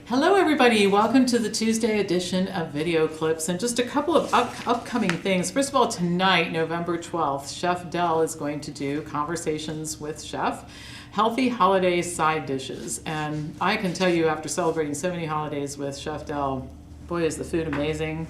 Hello everybody, welcome to the Tuesday edition of Video Clips, and just a couple of upcoming things. First of all, tonight, November 12th, Chef Del is going to do Conversations with Chef, healthy holiday side dishes. And I can tell you, after celebrating so many holidays with Chef Del, boy is the food amazing.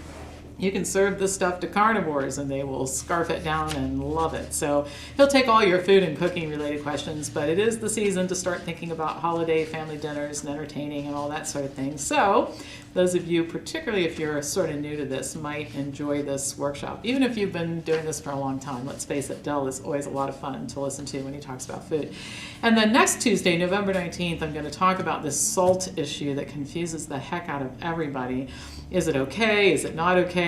You can serve this stuff to carnivores and they will scarf it down and love it. So he'll take all your food and cooking related questions, but it is the season to start thinking about holiday family dinners and entertaining and all that sort of thing. So those of you, particularly if you're sort of new to this, might enjoy this workshop. Even if you've been doing this for a long time, let's face it, Del is always a lot of fun to listen to when he talks about food. And then next Tuesday, November 19th, I'm going to talk about this salt issue that confuses the heck out of everybody. Is it okay? Is it not okay?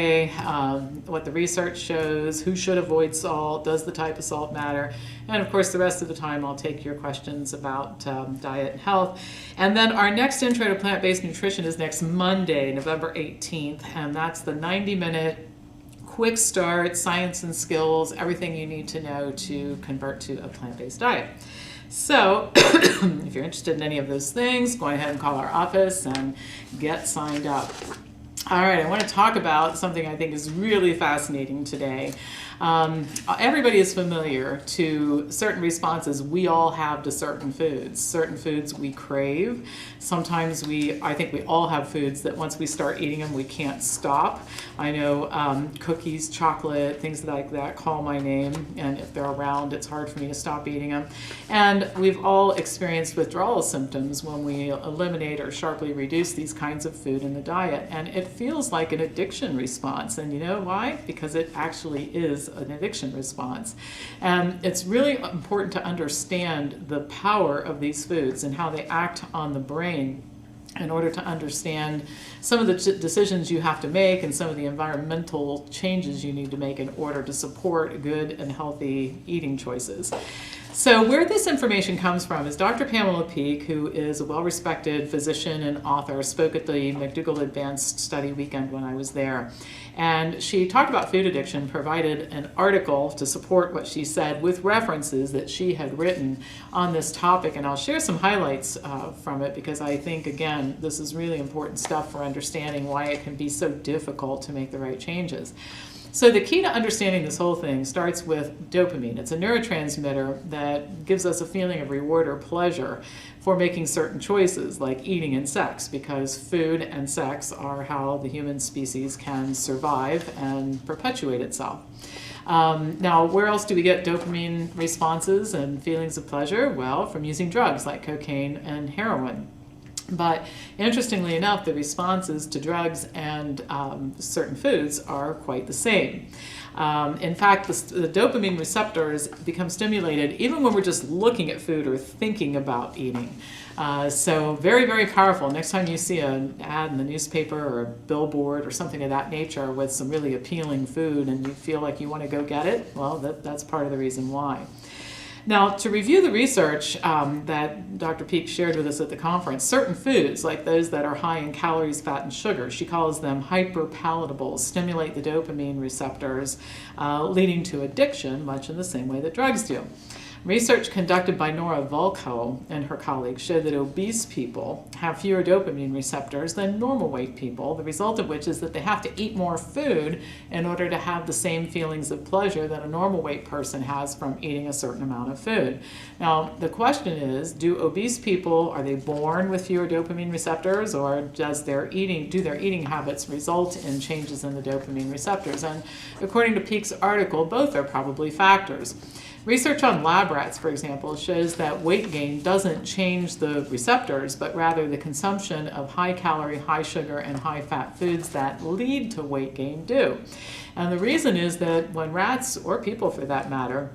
What the research shows, who should avoid salt, does the type of salt matter? And of course, the rest of the time, I'll take your questions about diet and health. And then our next intro to plant-based nutrition is next Monday, November 18th, and that's the 90-minute quick start, science and skills, everything you need to know to convert to a plant-based diet. So if you're interested in any of those things, go ahead and call our office and get signed up. All right, I want to talk about something I think is really fascinating today. Everybody is familiar to certain responses we all have to certain foods we crave. Sometimes I think we all have foods that once we start eating them, we can't stop. I know cookies, chocolate, things like that call my name, and if they're around, it's hard for me to stop eating them. And we've all experienced withdrawal symptoms when we eliminate or sharply reduce these kinds of food in the diet, and it feels like an addiction response. And you know why? Because it actually is an addiction response. And it's really important to understand the power of these foods and how they act on the brain in order to understand some of the decisions you have to make and some of the environmental changes you need to make in order to support good and healthy eating choices. So where this information comes from is Dr. Pamela Peeke, who is a well-respected physician and author, spoke at the McDougall Advanced Study Weekend when I was there. And she talked about food addiction, provided an article to support what she said with references that she had written on this topic. And I'll share some highlights from it because I think, again, this is really important stuff for understanding why it can be so difficult to make the right changes. So the key to understanding this whole thing starts with dopamine. It's a neurotransmitter that gives us a feeling of reward or pleasure for making certain choices, like eating and sex, because food and sex are how the human species can survive and perpetuate itself. Now, where else do we get dopamine responses and feelings of pleasure? Well, from using drugs like cocaine and heroin. But interestingly enough, the responses to drugs and certain foods are quite the same. In fact, the dopamine receptors become stimulated even when we're just looking at food or thinking about eating. So very, very powerful. Next time you see an ad in the newspaper or a billboard or something of that nature with some really appealing food and you feel like you want to go get it, well, that's part of the reason why. Now, to review the research that Dr. Peeke shared with us at the conference, certain foods, like those that are high in calories, fat, and sugar, she calls them hyperpalatables, stimulate the dopamine receptors, leading to addiction, much in the same way that drugs do. Research conducted by Nora Volkow and her colleagues showed that obese people have fewer dopamine receptors than normal weight people, the result of which is that they have to eat more food in order to have the same feelings of pleasure that a normal weight person has from eating a certain amount of food. Now, the question is, do obese people, are they born with fewer dopamine receptors, or do their eating habits result in changes in the dopamine receptors? And according to Peake's article, both are probably factors. Research on lab rats, for example, shows that weight gain doesn't change the receptors, but rather the consumption of high-calorie, high-sugar, and high-fat foods that lead to weight gain do. And the reason is that when rats, or people for that matter,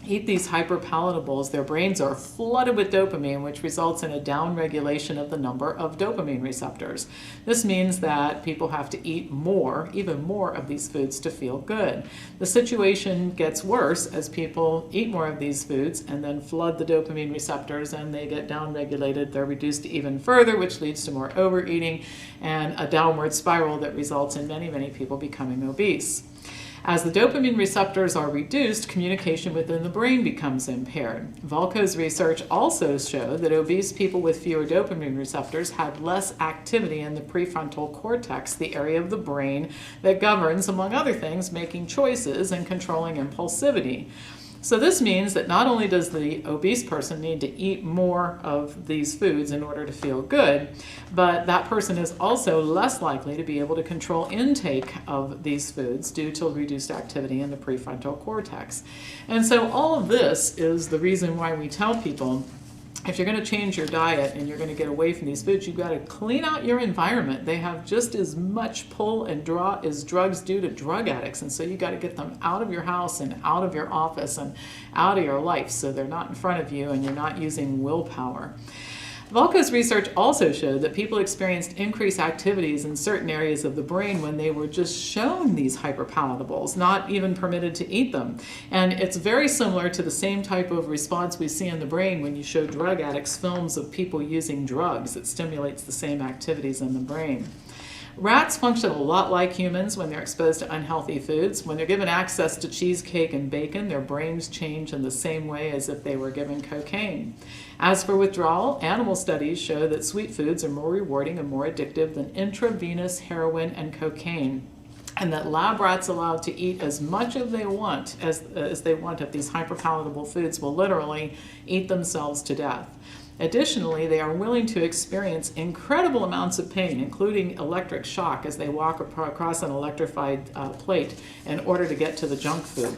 eat these hyperpalatables, their brains are flooded with dopamine, which results in a downregulation of the number of dopamine receptors. This means that people have to eat more, even more of these foods to feel good. The situation gets worse as people eat more of these foods and then flood the dopamine receptors and they get downregulated. They're reduced even further, which leads to more overeating and a downward spiral that results in many, many people becoming obese. As the dopamine receptors are reduced, communication within the brain becomes impaired. Volko's research also showed that obese people with fewer dopamine receptors had less activity in the prefrontal cortex, the area of the brain that governs, among other things, making choices and controlling impulsivity. So this means that not only does the obese person need to eat more of these foods in order to feel good, but that person is also less likely to be able to control intake of these foods due to reduced activity in the prefrontal cortex. And so all of this is the reason why we tell people, if you're going to change your diet and you're going to get away from these foods, you've got to clean out your environment. They have just as much pull and draw as drugs do to drug addicts. And so you got to get them out of your house and out of your office and out of your life so they're not in front of you and you're not using willpower. Volko's research also showed that people experienced increased activities in certain areas of the brain when they were just shown these hyperpalatables, not even permitted to eat them. And it's very similar to the same type of response we see in the brain when you show drug addicts films of people using drugs. It stimulates the same activities in the brain. Rats function a lot like humans when they're exposed to unhealthy foods. When they're given access to cheesecake and bacon, their brains change in the same way as if they were given cocaine. As for withdrawal, animal studies show that sweet foods are more rewarding and more addictive than intravenous heroin and cocaine, and that lab rats allowed to eat as much as they want of these hyperpalatable foods will literally eat themselves to death. Additionally, they are willing to experience incredible amounts of pain, including electric shock, as they walk across an electrified plate in order to get to the junk food.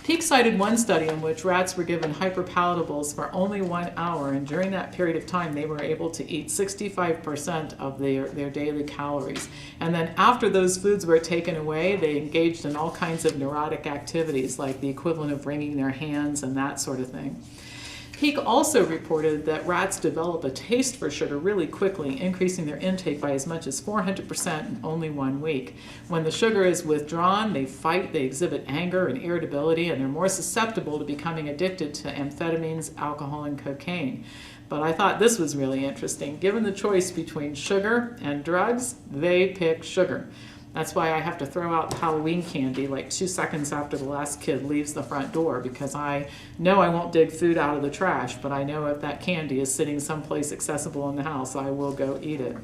Peake cited one study in which rats were given hyperpalatables for only 1 hour, and during that period of time they were able to eat 65% of their daily calories. And then after those foods were taken away, they engaged in all kinds of neurotic activities, like the equivalent of wringing their hands and that sort of thing. Peake also reported that rats develop a taste for sugar really quickly, increasing their intake by as much as 400% in only 1 week. When the sugar is withdrawn, they fight, they exhibit anger and irritability, and they're more susceptible to becoming addicted to amphetamines, alcohol, and cocaine. But I thought this was really interesting. Given the choice between sugar and drugs, they pick sugar. That's why I have to throw out the Halloween candy like 2 seconds after the last kid leaves the front door, because I know I won't dig food out of the trash, but I know if that candy is sitting someplace accessible in the house, I will go eat it.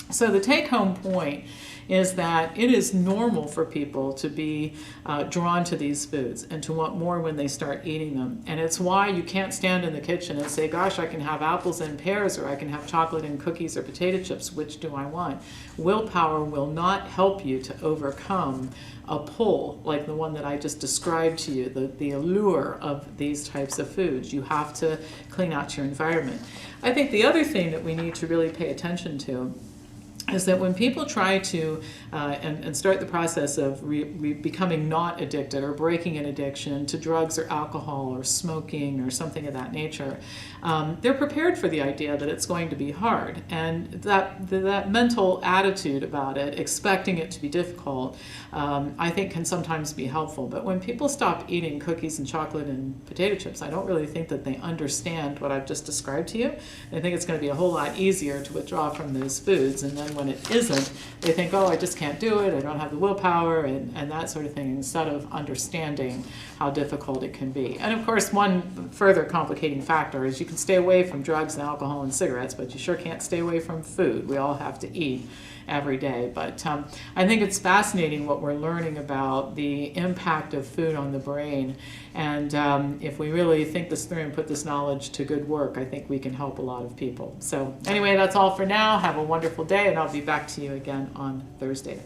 So the take-home point is that it is normal for people to be drawn to these foods and to want more when they start eating them. And it's why you can't stand in the kitchen and say, gosh, I can have apples and pears, or I can have chocolate and cookies or potato chips. Which do I want? Willpower will not help you to overcome a pull like the one that I just described to you, the allure of these types of foods. You have to clean out your environment. I think the other thing that we need to really pay attention to is that when people try to and start the process of becoming not addicted or breaking an addiction to drugs or alcohol or smoking or something of that nature, they're prepared for the idea that it's going to be hard. And that mental attitude about it, expecting it to be difficult, I think can sometimes be helpful. But when people stop eating cookies and chocolate and potato chips, I don't really think that they understand what I've just described to you. They think it's going to be a whole lot easier to withdraw from those foods, and then when it isn't, they think, oh, I just can't do it, I don't have the willpower, and that sort of thing, instead of understanding how difficult it can be. And of course, one further complicating factor is you can stay away from drugs and alcohol and cigarettes, but you sure can't stay away from food. We all have to eat every day. But I think it's fascinating what we're learning about the impact of food on the brain. And if we really think this through and put this knowledge to good work, I think we can help a lot of people. So anyway, that's all for now. Have a wonderful day, and I'll be back to you again on Thursday.